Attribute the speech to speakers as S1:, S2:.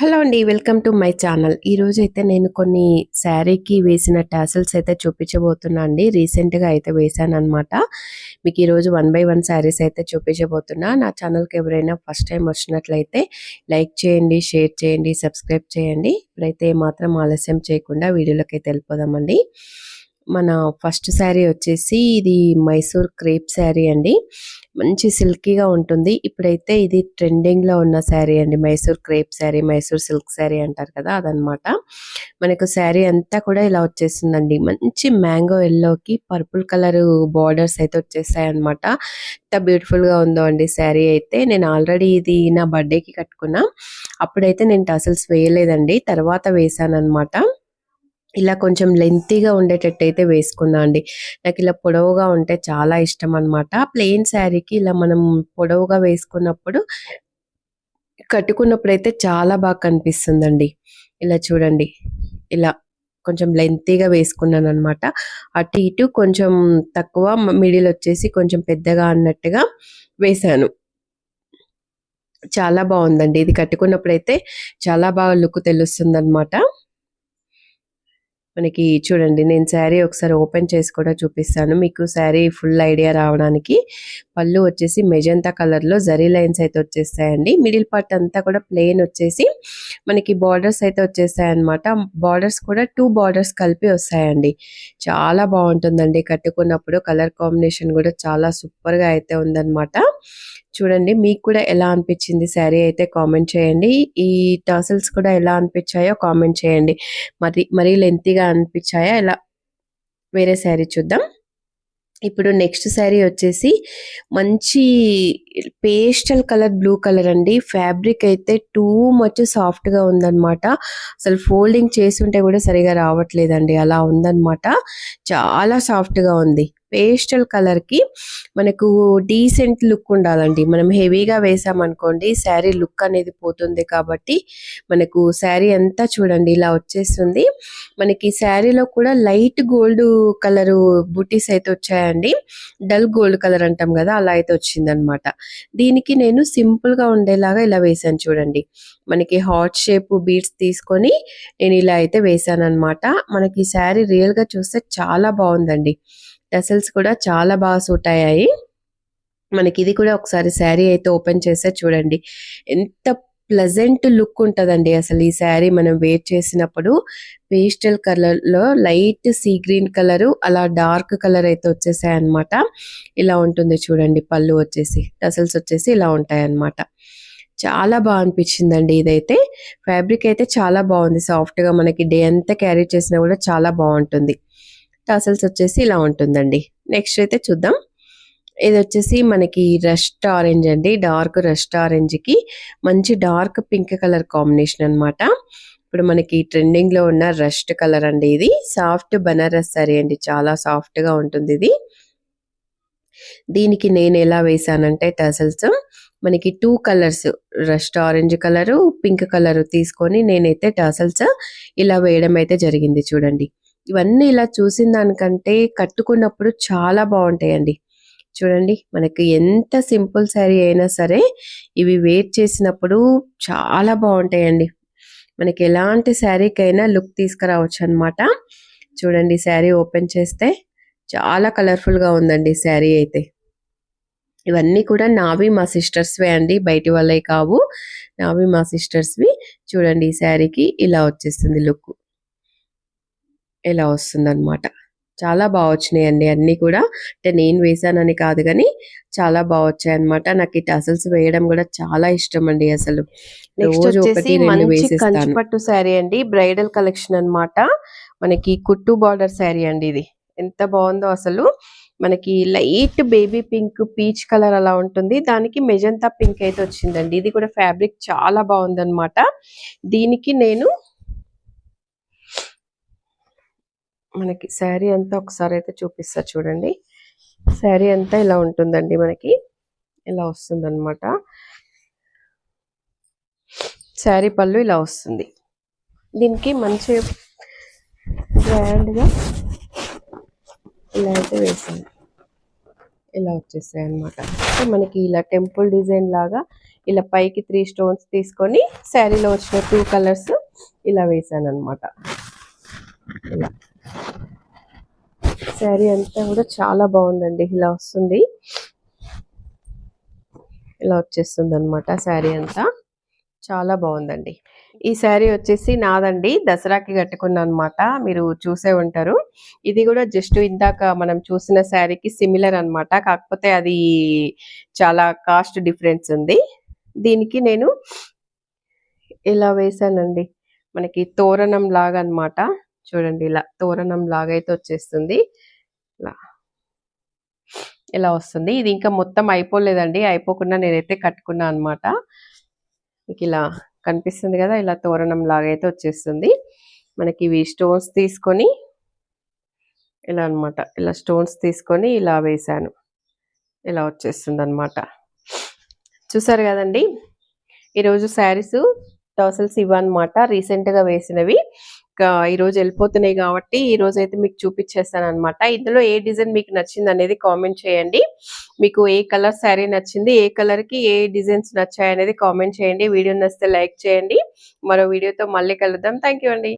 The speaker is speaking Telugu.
S1: హలో అండి, వెల్కమ్ టు మై ఛానల్. ఈ రోజు అయితే నేను కొన్ని శారీకి వేసిన టాసల్స్ అయితే చూపించబోతున్నా అండి. రీసెంట్గా అయితే వేసాను అనమాట. మీకు ఈరోజు 1 by 1 శారీస్ అయితే చూపించబోతున్నా. నా ఛానల్కి ఎవరైనా ఫస్ట్ టైం వచ్చినట్లయితే లైక్ చేయండి, షేర్ చేయండి, సబ్స్క్రైబ్ చేయండి. ఇప్పుడైతే మాత్రం ఆలస్యం చేయకుండా వీడియోలోకి అయితే వెళ్ళిపోదామండి. మన ఫస్ట్ శారీ వచ్చేసి ఇది మైసూర్ క్రేప్ శారీ అండి. మంచి సిల్కీగా ఉంటుంది. ఇప్పుడైతే ఇది ట్రెండింగ్లో ఉన్న శారీ అండి. మైసూర్ క్రేప్ శారీ, మైసూర్ సిల్క్ శారీ అంటారు కదా, అదనమాట. మనకు శారీ అంతా కూడా ఇలా వచ్చేసిందండి. మంచి మ్యాంగో ఎల్లోకి పర్పుల్ కలర్ బార్డర్స్ అయితే వచ్చేసాయి అనమాట. ఎంత బ్యూటిఫుల్గా ఉందో అండి శారీ అయితే. నేను ఆల్రెడీ ఇది నా బర్త్డేకి కట్టుకున్నా. అప్పుడైతే నేను టసల్స్ వేయలేదండి, తర్వాత వేసాను అనమాట. ఇలా కొంచెం లెంతీగా ఉండేటట్టు అయితే వేసుకున్నా అండి. నాకు ఇలా పొడవుగా ఉంటే చాలా ఇష్టం అనమాట. ప్లెయిన్ శారీకి ఇలా మనం పొడవుగా వేసుకున్నప్పుడు కట్టుకున్నప్పుడు అయితే చాలా బాగా కనిపిస్తుందండి. ఇలా చూడండి, ఇలా కొంచెం లెంతీగా వేసుకున్నాను అనమాట. అటు ఇటు కొంచెం తక్కువ, మిడిల్ వచ్చేసి కొంచెం పెద్దగా అన్నట్టుగా వేసాను. చాలా బాగుందండి. ఇది కట్టుకున్నప్పుడైతే చాలా బాగా లుక్ తెలుస్తుంది అనమాట. మనకి చూడండి, నేను శారీ ఒకసారి ఓపెన్ చేసి కూడా చూపిస్తాను మీకు, శారీ ఫుల్ ఐడియా రావడానికి. పళ్ళు వచ్చేసి మెజంతా కలర్లో జరీ లైన్స్ అయితే వచ్చేస్తాయండి. మిడిల్ పార్ట్ అంతా కూడా ప్లెయిన్ వచ్చేసి మనకి బార్డర్స్ అయితే వచ్చేస్తాయి అనమాట. బార్డర్స్ కూడా 2 బార్డర్స్ కలిపి వస్తాయండి. చాలా బాగుంటుందండి కట్టుకున్నప్పుడు. కలర్ కాంబినేషన్ కూడా చాలా సూపర్గా అయితే ఉందన్నమాట. చూడండి, మీకు కూడా ఎలా అనిపించింది శారీ అయితే కామెంట్ చేయండి. ఈ టాసల్స్ కూడా ఎలా అనిపించాయో కామెంట్ చేయండి. మరీ లెంతీగా అనిపించాయా? ఇలా వేరే శారీ చూద్దాం. ఇప్పుడు నెక్స్ట్ శారీ వచ్చేసి మంచి పేస్టల్ కలర్ బ్లూ కలర్ అండి. ఫ్యాబ్రిక్ అయితే టూ మచ్ సాఫ్ట్గా ఉందన్నమాట. అసలు ఫోల్డింగ్ చేసి ఉంటే కూడా సరిగా రావట్లేదండి, అలా ఉందన్నమాట. చాలా సాఫ్ట్గా ఉంది. పేస్టల్ కలర్కి మనకు డీసెంట్ లుక్ ఉండాలండి. మనం హెవీగా వేసామనుకోండి శారీ లుక్ అనేది పోతుంది. కాబట్టి మనకు శారీ అంతా చూడండి ఇలా వచ్చేస్తుంది. మనకి శారీలో కూడా లైట్ గోల్డ్ కలర్ బూటీస్ అయితే వచ్చాయండి. డల్ గోల్డ్ కలర్ అంటాం కదా, అలా అయితే వచ్చిందనమాట. దీనికి నేను సింపుల్గా ఉండేలాగా ఇలా వేసాను చూడండి. మనకి హార్ట్ షేప్ బీడ్స్ తీసుకొని నేను ఇలా అయితే వేసాను అనమాట. మనకి శారీ రియల్గా చూస్తే చాలా బాగుందండి. టసల్స్ కూడా చాలా బాగా సూట్ అయ్యాయి మనకి. ఇది కూడా ఒకసారి శారీ అయితే ఓపెన్ చేస్తే చూడండి, ఎంత ప్లెజెంట్ లుక్ ఉంటుందండి అసలు ఈ శారీ మనం వేర్ చేసినప్పుడు. పేస్టల్ కలర్లో లైట్ సీ గ్రీన్ కలరు, అలా డార్క్ కలర్ అయితే వచ్చేసాయి అనమాట. ఇలా ఉంటుంది చూడండి. పళ్ళు వచ్చేసి టసల్స్ వచ్చేసి ఇలా ఉంటాయి అనమాట. చాలా బాగా అనిపించిందండి ఇదైతే. ఫ్యాబ్రిక్ అయితే చాలా బాగుంది, సాఫ్ట్గా. మనకి డే అంతా క్యారీ చేసినా కూడా చాలా బాగుంటుంది. టసల్స్ వచ్చేసి ఇలా ఉంటుందండి. నెక్స్ట్ అయితే చూద్దాం. ఇది వచ్చేసి మనకి రస్ట్ ఆరెంజ్ అండి. డార్క్ రస్ట్ ఆరెంజ్ కి మంచి డార్క్ పింక్ కలర్ కాంబినేషన్ అనమాట. ఇప్పుడు మనకి ట్రెండింగ్ లో ఉన్న రస్ట్ కలర్ అండి. ఇది సాఫ్ట్ బనారస్ సారీ అండి, చాలా సాఫ్ట్ గా ఉంటుంది ఇది. దీనికి నేను ఎలా వేసానంటే టసల్స్ మనకి 2 colours, rust orange colour, pink colour తీసుకొని నేనైతే టసల్స్ ఇలా వేయడం అయితే జరిగింది చూడండి. ఇవన్నీ ఇలా చూసిన దానికంటే కట్టుకున్నప్పుడు చాలా బాగుంటాయండి. చూడండి, మనకి ఎంత సింపుల్ శారీ అయినా సరే ఇవి వేర్ చేసినప్పుడు చాలా బాగుంటాయండి. మనకి ఎలాంటి శారీకైనా లుక్ తీసుకురావచ్చు అనమాట. చూడండి, శారీ ఓపెన్ చేస్తే చాలా కలర్ఫుల్గా ఉందండి శారీ అయితే. ఇవన్నీ కూడా నావి మా సిస్టర్స్వే అండి, బయటి వాళ్ళే కావు, నావి మా సిస్టర్స్వి. చూడండి, ఈ శారీకి ఇలా వచ్చేస్తుంది లుక్, ఇలా వస్తుంది అనమాట. చాలా బాగా వచ్చినాయండి అన్నీ కూడా. అంటే నేను వేసానని కాదు కానీ చాలా బాగా వచ్చాయి అనమాట. నాకు ఈ టసల్స్ వేయడం కూడా చాలా ఇష్టం అండి అసలు. రోజు ఒకటి రెండు వేసేస్తాను. కంచిపట్టు శారీ అండి, బ్రైడల్ కలెక్షన్ అనమాట. మనకి కుట్టు బార్డర్ శారీ అండి. ఇది ఎంత బాగుందో అసలు. మనకి light baby pink, peach colour అలా ఉంటుంది. దానికి మెజంతా పింక్ అయితే వచ్చిందండి. ఇది కూడా ఫ్యాబ్రిక్ చాలా బాగుందన్నమాట. దీనికి నేను మనకి శారీ అంతా ఒకసారి అయితే చూపిస్తా చూడండి. శారీ అంతా ఇలా ఉంటుందండి, మనకి ఇలా వస్తుంది అనమాట. శారీ పళ్ళు ఇలా వస్తుంది. దీనికి మంచి గ్రాండ్గా ఇలా అయితే వేసాను, ఇలా వచ్చేసాయి అనమాట. మనకి ఇలా టెంపుల్ డిజైన్ లాగా ఇలా పైకి 3 స్టోన్స్ తీసుకొని శారీలో వచ్చిన 2 కలర్స్ ఇలా వేసాను అనమాట. ఇలా శారీ అంతా కూడా చాలా బాగుందండి. ఇలా వస్తుంది, ఇలా వచ్చేస్తుంది అనమాట. శారీ అంతా చాలా బాగుందండి. ఈ శారీ వచ్చేసి నాదండి, దసరాకి కట్టుకున్నా అనమాట. మీరు చూసే ఉంటారు. ఇది కూడా జస్ట్ ఇందాక మనం చూసిన శారీకి సిమిలర్ అనమాట. కాకపోతే అది చాలా కాస్ట్ డిఫరెన్స్ ఉంది. దీనికి నేను ఇలా వేసానండి. మనకి తోరణం లాగా అనమాట. చూడండి, ఇలా తోరణం లాగా అయితే వచ్చేస్తుంది. ఇలా వస్తుంది. ఇది ఇంకా మొత్తం అయిపోలేదండి, అయిపోకుండా నేనైతే కట్టుకున్నా అనమాట. మీకు ఇలా కనిపిస్తుంది కదా, ఇలా తోరణం లాగా అయితే వచ్చేస్తుంది. మనకి ఇవి స్టోన్స్ తీసుకొని ఇలా అనమాట, ఇలా స్టోన్స్ తీసుకొని ఇలా వేసాను, ఇలా వచ్చేస్తుంది అనమాట. చూసారు కదండి, ఈరోజు శారీస్ టాసల్స్ ఇవన్నమాట, రీసెంట్గా వేసినవి. ఈరోజు వెళ్ళిపోతున్నాయి కాబట్టి ఈరోజు అయితే మీకు చూపించేస్తాను అనమాట. ఇందులో ఏ డిజైన్ మీకు నచ్చింది అనేది కామెంట్ చేయండి. మీకు ఏ కలర్ శారీ నచ్చింది, ఏ కలర్కి ఏ డిజైన్స్ నచ్చాయి అనేది కామెంట్ చేయండి. వీడియో నచ్చితే లైక్ చేయండి. మరో వీడియోతో మళ్ళీ కలుద్దాం. థ్యాంక్ యూ అండి.